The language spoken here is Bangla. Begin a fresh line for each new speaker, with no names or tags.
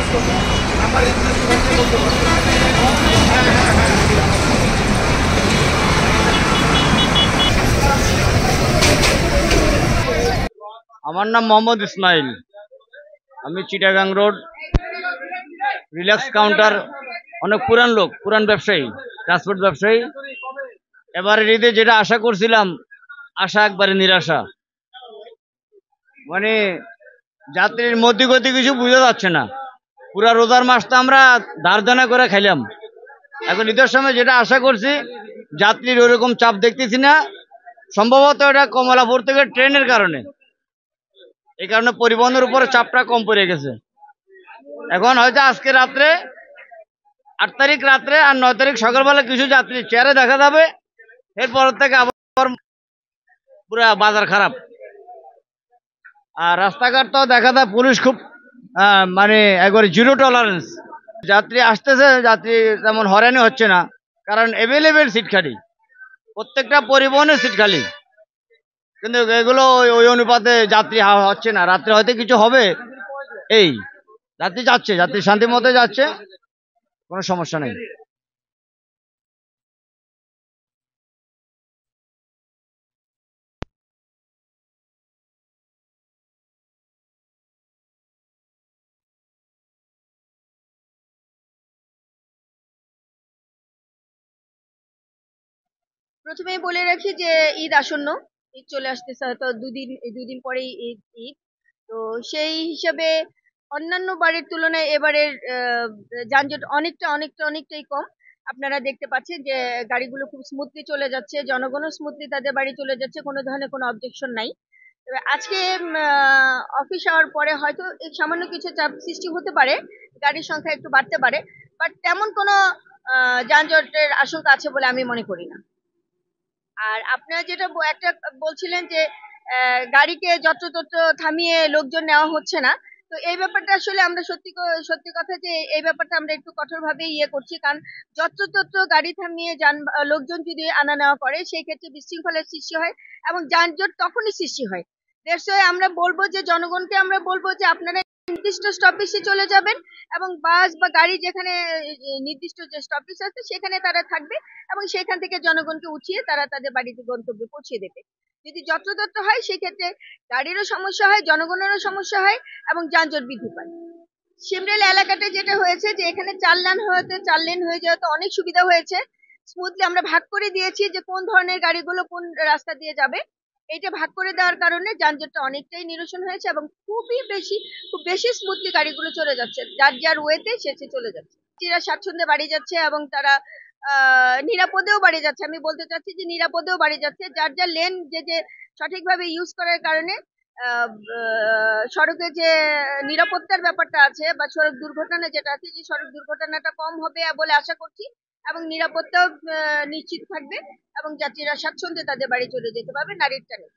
আমার নাম মোহাম্মদ ইসমাইল। আমি চিটাগাং রোড রিল্যাক্স কাউন্টার, অনেক পুরান লোক, পুরান ব্যবসায়ী, ট্রান্সপোর্ট ব্যবসায়ী। এবারে ঈদে যেটা আশা করছিলাম, আশা একবারে নিরাশা। মানে যাত্রীর মধ্যে গতি কিছু বোঝা যাচ্ছে না। পুরা রোজার মাসটা আমরা ধার দেনা করে খাইলাম। এখন ঈদের সময় যেটা আশা করছি, যাত্রীর ওরকম চাপ দেখতেছি না। সম্ভবত এটা কমলাপুর থেকে ট্রেনের কারণে, এই কারণে পরিবহনের উপরে চাপটা কম পড়ে গেছে। এখন হয়তো আজকে রাত্রে, 8 তারিখ রাত্রে আর 9 তারিখ সকালবেলা কিছু যাত্রী চেয়ারে দেখা যাবে। এরপর থেকে আবার পুরা বাজার খারাপ। আর রাস্তাঘাট তো দেখা যায় পুলিশ খুব মানে একবারে জিরো টলারেন্স। যাত্রী আসতেছে, যাত্রী তেমন হয়রানি হচ্ছে না, কারণ অ্যাভেলেবেল সিট খালি, প্রত্যেকটা পরিবহনের সিট খালি। কিন্তু এগুলো ওই অনুপাতে যাত্রী হচ্ছে না। রাত্রে হয়তো কিছু হবে, এই যাত্রী যাচ্ছে, যাত্রী শান্তি মতো যাচ্ছে, কোনো সমস্যা নেই।
প্রথমেই বলে রাখি যে ঈদ আসন্ন, ঈদ চলে আসতেছে হয়তো দুদিন পরেই ঈদ। তো সেই হিসাবে অন্যান্য বারের তুলনায় এবারের যানজট অনেকটাই কম। আপনারা দেখতে পাচ্ছেন যে গাড়িগুলো খুব স্মুথলি চলে যাচ্ছে, জনগণও স্মুথলি তাদের বাড়ি চলে যাচ্ছে, কোনো ধরনের কোনো অবজেকশন নাই। তবে আজকে অফিস আওয়ার পরে হয়তো এই সামান্য কিছু চাপ সৃষ্টি হতে পারে, গাড়ির সংখ্যা একটু বাড়তে পারে, বাট তেমন কোনো যানজটের আশঙ্কা আছে বলে আমি মনে করি না। আর আপনারা যেটা একটা বলছিলেন যে গাড়িকে যত্রতত্র থামিয়ে লোকজন নেওয়া হচ্ছে না, তো এই ব্যাপারটা আসলে আমরা সত্যি কথা যে এই ব্যাপারটা আমরা একটু কঠোরভাবে করছি। কারণ যত্রতত্র গাড়ি থামিয়ে লোকজন যদি আনা নেওয়া করে, সেই ক্ষেত্রে বিশৃঙ্খলার সৃষ্টি হয় এবং যানজট তখনই সৃষ্টি হয়। আমরা বলবো যে জনগণকে আমরা বলবো যে আপনারা নির্দিষ্ট স্টপেজে চলে যাবেন এবং বাস বা গাড়ি যেখানে নির্দিষ্ট যে স্টপেজ আছে সেখানে তারা থাকবে এবং সেখান থেকে জনগণকে উঠিয়ে তারা তাদের বাড়িতে গন্তব্যে পৌঁছে দেবে। যদি যত্রতত্র হয় সেক্ষেত্রে গাড়িরও সমস্যা হয়, জনগণেরও সমস্যা হয় এবং যানজট বৃদ্ধি পায়। সিমরেল এলাকাতে যেটা হয়েছে যে এখানে 4 লেন হয়ে যাওয়াতে অনেক সুবিধা হয়েছে। স্মুথলি আমরা ভাগ করে দিয়েছি যে কোন ধরনের গাড়িগুলো কোন রাস্তা দিয়ে যাবে। এইটা ভাগ করে দেওয়ার কারণে যানজটটা অনেকটাই নিরসন হয়েছে এবং খুব বেশি স্মুথলি গাড়িগুলো চলে যাচ্ছে, যার ওয়েতে সে চলে যাচ্ছে। যাত্রীরা স্বাচ্ছন্দ্যে বাড়ি যাচ্ছে এবং তারা নিরাপদেও বাড়ি যাচ্ছে। আমি বলতে চাচ্ছি যে নিরাপদেও বাড়ি যাচ্ছে, যার লেন যে সঠিকভাবে ইউজ করার কারণে সড়কে যে নিরাপত্তার ব্যাপারটা আছে বা সড়ক দুর্ঘটনা যেটা আছে, যে সড়ক দুর্ঘটনাটা কম হবে বলে আশা করছি এবং নিরাপত্তাও নিশ্চিত থাকবে এবং যাত্রীরা স্বাচ্ছন্দ্যে তাদের বাড়ি চলে যেতে পারবে নারীর টানে।